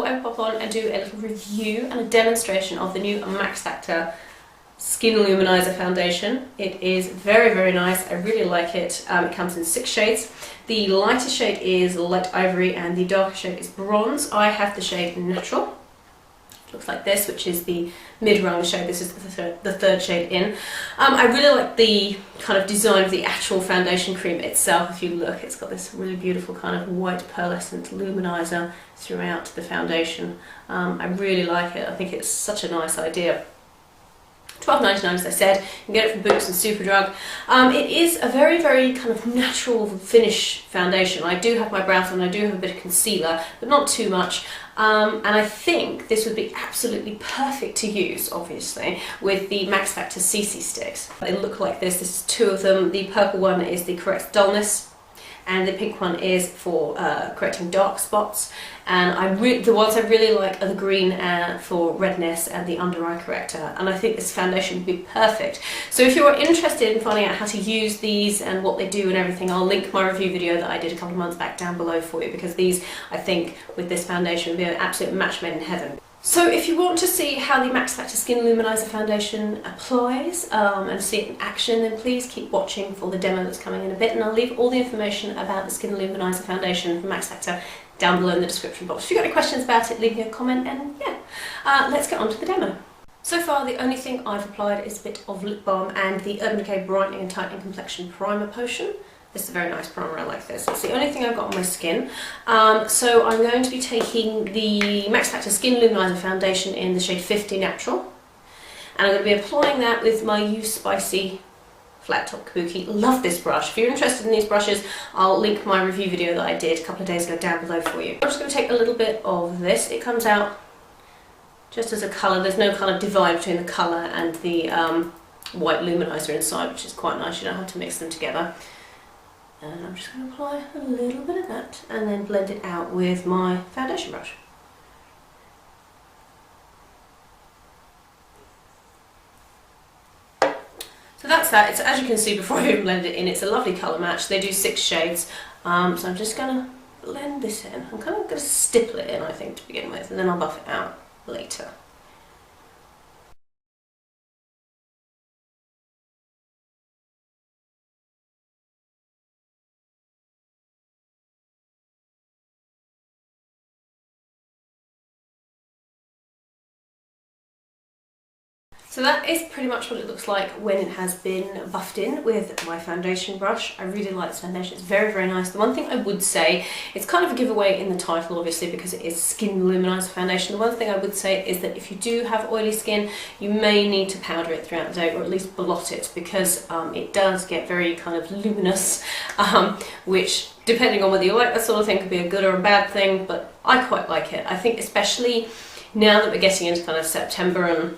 thought I'd pop on and do a little review and a demonstration of the new Max Factor Skin Luminizer foundation. It is very, very nice. I really like it. It comes in 6 shades. The lighter shade is light ivory and the darker shade is bronze. I have the shade Natural. It looks like this, which is the mid-rung shade. This is the third shade in. I really like the kind of design of the actual foundation cream itself. If you look, it's got this really beautiful kind of white pearlescent luminizer throughout the foundation. I really like it. I think it's such a nice idea. $12.99 as I said. You can get it from Boots and Superdrug. It is a very, very kind of natural finish foundation. I do have my brows on, I do have a bit of concealer, but not too much. And I think this would be absolutely perfect to use, obviously, with the Max Factor CC sticks. They look like this. This is 2 of them. The purple one is the Correct Dullness, and the pink one is for correcting dark spots. And the ones I really like are the green for redness and the under eye corrector, and I think this foundation would be perfect. So if you're interested in finding out how to use these and what they do and everything, I'll link my review video that I did a couple of months back down below for you, because these, I think, with this foundation would be an absolute match made in heaven. So if you want to see how the Max Factor Skin Luminizer foundation applies and see it in action, then please keep watching for the demo that's coming in a bit, and I'll leave all the information about the Skin Luminizer foundation from Max Factor down below in the description box. If you've got any questions about it, leave me a comment, and yeah, let's get on to the demo. So far, the only thing I've applied is a bit of lip balm and the Urban Decay Brightening and Tightening Complexion Primer Potion. This is a very nice primer, I like this. It's the only thing I've got on my skin. So I'm going to be taking the Max Factor Skin Luminizer foundation in the shade 50 Natural. And I'm going to be applying that with my Use Spicy Flat Top Kabuki. Love this brush. If you're interested in these brushes, I'll link my review video that I did a couple of days ago down below for you. I'm just going to take a little bit of this. It comes out just as a colour. There's no kind of divide between the colour and the white luminizer inside, which is quite nice. You don't have to mix them together. And I'm just going to apply a little bit of that and then blend it out with my foundation brush. So that's that. It's, as you can see before I even blend it in, it's a lovely colour match. They do 6 shades. So I'm just going to blend this in. I'm kind of going to stipple it in, I think, to begin with, and then I'll buff it out later. So that is pretty much what it looks like when it has been buffed in with my foundation brush. I really like this foundation, it's very, very nice. The one thing I would say, it's kind of a giveaway in the title obviously because it is Skin Luminizer foundation. The one thing I would say is that if you do have oily skin, you may need to powder it throughout the day, or at least blot it, because it does get very kind of luminous, which depending on whether you like that sort of thing could be a good or a bad thing, but I quite like it. I think especially now that we're getting into kind of September and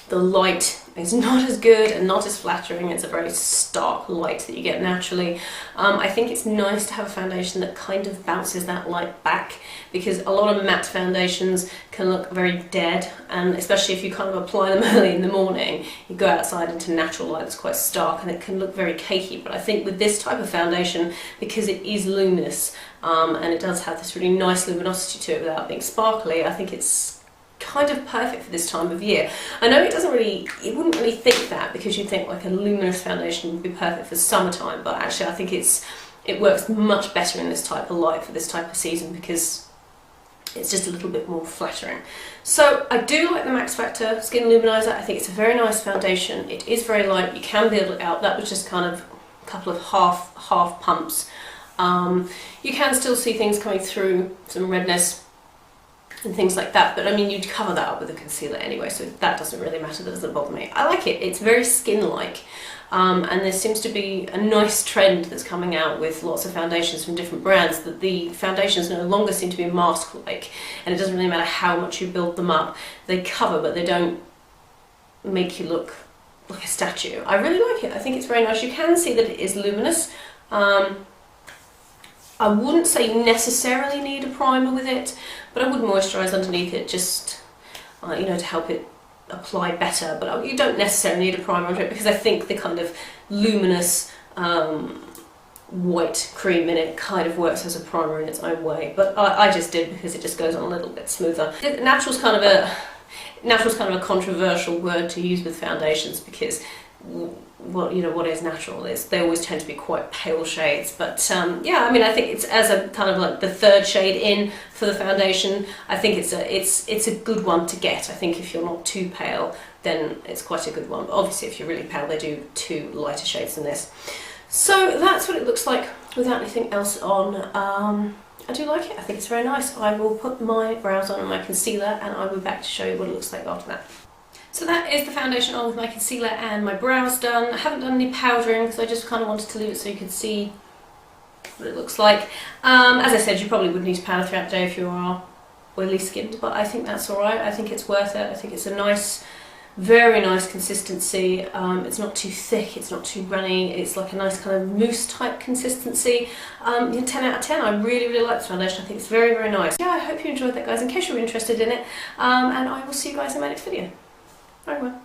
the light is not as good and not as flattering. It's a very stark light that you get naturally. I think it's nice to have a foundation that kind of bounces that light back, because a lot of matte foundations can look very dead, and especially if you kind of apply them early in the morning, you go outside into natural light that's quite stark and it can look very cakey. But I think with this type of foundation, because it is luminous and it does have this really nice luminosity to it without being sparkly, I think it's kind of perfect for this time of year. I know you wouldn't really think that, because you'd think like a luminous foundation would be perfect for summertime, but actually I think it works much better in this type of light for this type of season, because it's just a little bit more flattering. So I do like the Max Factor Skin Luminizer. I think it's a very nice foundation. It is very light, you can build it out. That was just kind of a couple of half pumps. You can still see things coming through, some redness and things like that, but I mean, you'd cover that up with a concealer anyway, so that doesn't really matter, that doesn't bother me. I like it, it's very skin-like, and there seems to be a nice trend that's coming out with lots of foundations from different brands, that the foundations no longer seem to be mask-like, and it doesn't really matter how much you build them up, they cover but they don't make you look like a statue. I really like it, I think it's very nice. You can see that it is luminous. I wouldn't say you necessarily need a primer with it, but I would moisturise underneath it just, you know, to help it apply better. But you don't necessarily need a primer under it, because I think the kind of luminous white cream in it kind of works as a primer in its own way, but I just did because it just goes on a little bit smoother. Natural's kind of a controversial word to use with foundations because, well, you know, what is natural is they always tend to be quite pale shades, but yeah, I mean, I think it's as a kind of like the third shade in for the foundation. I think it's a good one to get. I think if you're not too pale, then it's quite a good one. But obviously, if you're really pale, they do 2 lighter shades than this. So that's what it looks like without anything else on. I do like it. I think it's very nice. I will put my brows on and my concealer, and I'll be back to show you what it looks like after that. So that is the foundation on with my concealer and my brows done. I haven't done any powdering because I just kind of wanted to leave it so you could see what it looks like. As I said, you probably would need to powder throughout the day if you are oily skinned, but I think that's alright. I think it's worth it. I think it's a nice, very nice consistency. It's not too thick, it's not too runny, it's like a nice kind of mousse type consistency. 10 out of 10, I really, really like this foundation. I think it's very, very nice. Yeah, I hope you enjoyed that, guys, in case you were interested in it. And I will see you guys in my next video. Bye, everyone.